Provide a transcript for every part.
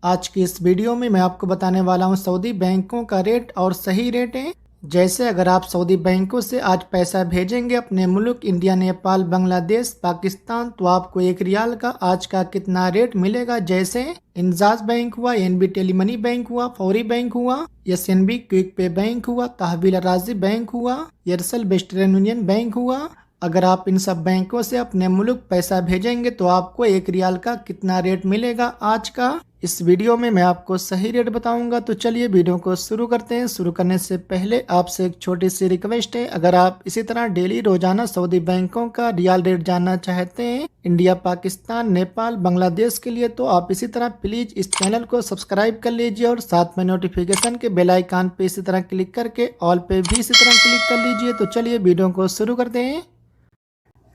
आज की इस वीडियो में मैं आपको बताने वाला हूं सऊदी बैंकों का रेट और सही रेट है। जैसे अगर आप सऊदी बैंकों से आज पैसा भेजेंगे अपने मुल्क इंडिया, नेपाल, बांग्लादेश, पाकिस्तान, तो आपको 1 रियाल का आज का कितना रेट मिलेगा। जैसे इंजाज बैंक हुआ, एनबी टेलीमनी बैंक हुआ, फौरी बैंक हुआ, एसएनबी क्विक पे बैंक हुआ, तहवील राजी बैंक हुआ, एयरसेल वेस्टर्न यूनियन बैंक हुआ। अगर आप इन सब बैंकों से अपने मुल्क पैसा भेजेंगे तो आपको 1 रियाल का कितना रेट मिलेगा आज का। इस वीडियो में मैं आपको सही रेट बताऊंगा। तो चलिए वीडियो को शुरू करते हैं। शुरू करने से पहले आपसे एक छोटी सी रिक्वेस्ट है, अगर आप इसी तरह डेली रोजाना सऊदी बैंकों का रियाल रेट जानना चाहते हैं इंडिया, पाकिस्तान, नेपाल, बांग्लादेश के लिए, तो आप इसी तरह प्लीज इस चैनल को सब्सक्राइब कर लीजिए और साथ में नोटिफिकेशन के बेल आइकन पे इसी तरह क्लिक करके ऑल पे भी इसी तरह क्लिक कर लीजिए। तो चलिए वीडियो को शुरू करते हैं।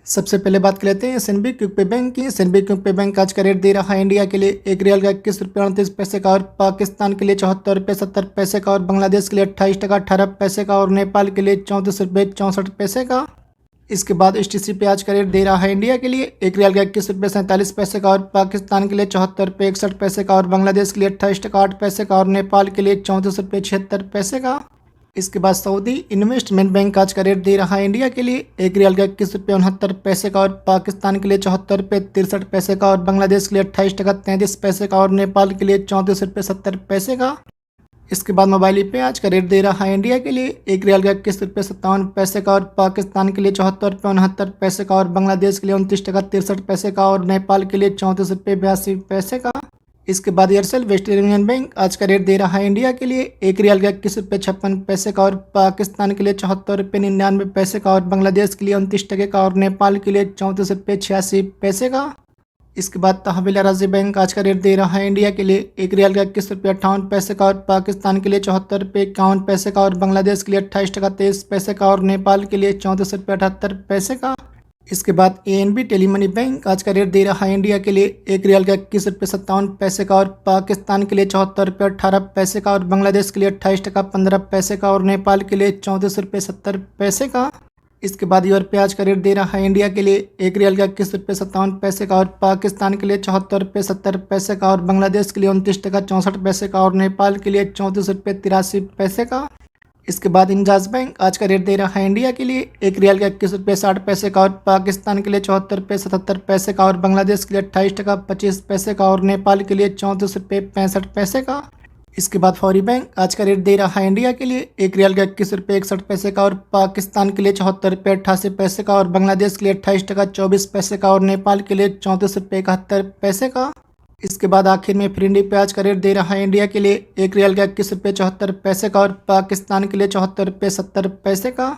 सबसे पहले बात कर लेते हैं एसएनबी क्विक पे बैंक की। एसएनबी क्विक पे बैंक आज का रेट दे रहा है इंडिया के लिए 1 रियाल का 21 रुपये 29 पैसे का, और पाकिस्तान के लिए 74 रुपये 70 पैसे का, और बांग्लादेश के लिए 28 टका 18 पैसे का, और नेपाल के लिए 34 रुपये 64 पैसे का। इसके बाद एचटीसी पे आज का रेट दे रहा है इंडिया के लिए 1 रियाल का 21 रुपये 47 पैसे का, और पाकिस्तान के लिए 74 रुपये 61 पैसे का, और बांग्लादेश के लिए 28 टका 8 पैसे का, और नेपाल के लिए 34 रुपये 76 पैसे का। इसके बाद सऊदी इन्वेस्टमेंट बैंक आज का रेट दे रहा है इंडिया के लिए 1 रियाल का 21 रुपये 69 पैसे का, और पाकिस्तान के लिए 74 रुपये 63 पैसे का, और बांग्लादेश के लिए 28 टका 33 पैसे का, और नेपाल के लिए 34 रुपये 70 पैसे का। इसके बाद मोबाइल पे आज का रेट दे रहा है इंडिया के लिए 1 रियाल का 21 रुपये 57 पैसे का, और पाकिस्तान के लिए 74 रुपये 69 पैसे का, और बांग्लादेश के लिए 29 टका 63 पैसे का, और नेपाल के लिए 34 रुपये 82 पैसे का। इसके बाद एयरसेल वेस्टर्न यूनियन बैंक आज का रेट दे रहा है इंडिया के लिए 1 रियाल का 21 रुपये 56 पैसे का, और पाकिस्तान के लिए 74 रुपये 99 पैसे का, और बांग्लादेश के लिए 29 टके का, और नेपाल के लिए 34 रुपये 86 पैसे का। इसके बाद तहवील राजी बैंक आज का रेट दे रहा है इंडिया के लिए 1 रियाल का 21 रुपये 58 पैसे का, और पाकिस्तान के लिए 74 रुपये 51 पैसे का, और बांग्लादेश के लिए 28 टका 23 पैसे का, और नेपाल के लिए 34 रुपये 78 पैसे का। इसके बाद एएनबी टेलीमनी बैंक आज का रेट दे रहा है इंडिया के लिए 1 रियाल का 21 रुपये 57 पैसे का, और पाकिस्तान के लिए 74 रुपये 18 पैसे का, और बांग्लादेश के लिए 28 टका 15 पैसे का, और नेपाल के लिए 34 रुपये 70 पैसे का। इसके बाद यूरो पे आज का रेट दे रहा है इंडिया के लिए 1 रियाल का 21 रुपये 57 पैसे का, और पाकिस्तान के लिए 74 रुपये 70 पैसे का, और बांग्लादेश के लिए 29 टका 64 पैसे का, और नेपाल के लिए 34 रुपये 83 पैसे का। इसके बाद इंजाज बैंक आज का रेट दे रहा है इंडिया के लिए 1 रियाल का 21 रुपये 60 पैसे का, और पाकिस्तान के लिए 74 रुपये 77 पैसे का, और बांग्लादेश के लिए 28 टका 25 पैसे का, और नेपाल के लिए 34 रुपये 65 पैसे का। इसके बाद फौरी बैंक आज का रेट दे रहा है इंडिया के लिए 1 रियाल का 21 रुपये 61 पैसे का, और पाकिस्तान के लिए 74 रुपये 88 पैसे का, और बांग्लादेश के लिए 28 टका 24 पैसे का, और नेपाल के लिए 34 रुपये 71 पैसे का। इसके बाद आखिर में फिरिंडी पे आज का रेट दे रहा है इंडिया के लिए 1 रियाल का 21 रुपये 74 पैसे का, और पाकिस्तान के लिए 74 रुपये 70 पैसे का।